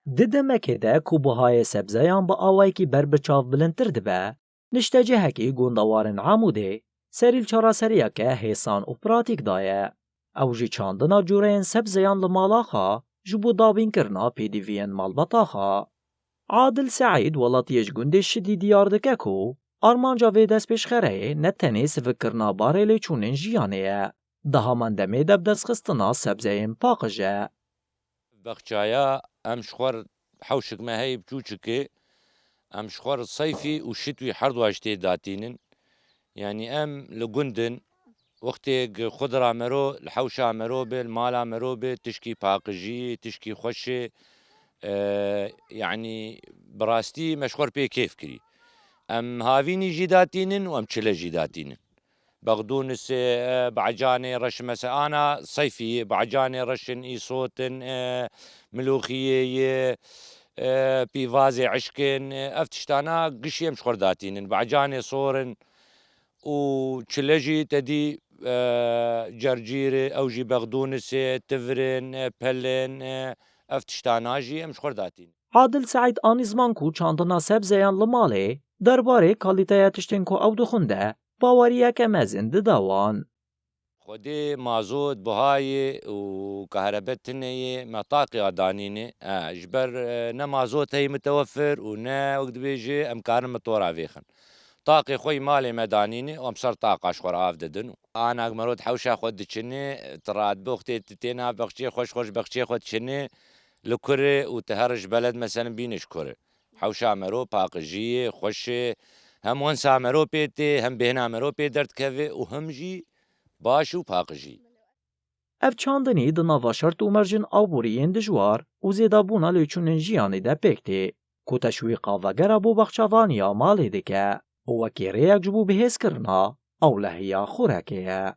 ددمکه ده کو بهای سبزیان با آوایکی بر بچاو بلندتر دبه، نشته هکی گوندوارن عموده، سریل چارا سریا که حسان و پراتیک دایه. او جی چاندنا جورین سبزیان لمالاخا، جبو دابین کرنا پیدیوین مالبطاخا. عادل سعید ولاتیش گونده شدی دیار دکه کو، آرمانجا وی دست پیش خره نتنی سفکرنا باره لیچونن جیانه. ده همان دمه دب دست خستنا سبزیان پاقجه. بخشايا ام شخور حوشك ما هي بجوجك ام شخور الصيفي والشتوي حرض واشتي داتينن يعني ام لجندن وقتي خضرة مرو الحوشة مرو بالمالا مرو تشكي باقجي تشكي خوشي يعني براستي مشخور بي كيف كري ام هافيني جيداتينن وام تشلا جيداتينن بغدونس بعجاني رش مثلا انا صيفي بعجاني رشن ايصوتن ملوخيه بيفازي عشكن افتشتانا قشي مش خرداتين بعجاني صورن وشلجي تدي جرجيري اوجي بغدونس تفرن بلن افتشتاناجي مش خرداتين. عادل سعید آنی زمان کو چاندنا سبزیان لماله درباره کالیته تشتین کو او دخونده باوریه که مزن داوان. خودي مازوت بهاي وكهربتني مطاقي غدانيني جبر نا مازوت هي متوفر ونا وقت بيجي امكان مطورا فيخن طاقي خوي مالي مدانيني ومصر طاقة شخور افددن انا مرود حوشا خود تشني تراد بوختي تتينا بخشي خوش بخشي خود تشني لكري وتهرج بلد مثلا بينش كري حوشا مرو باقجي خوش هم ونسا مرو بيتي هم بهنا مرو بيدرت كفي وهم جي باشو پاقجی. اف چاندنی دناوا شرط و مرجن آبورین دجوار و زیدابونا لیچونن جیانی ده پکتی کو تشویقا و گره بو بخشوانیا مالی دکه و وکی ریک جبو بهیز کرنا او لحیا خورکه.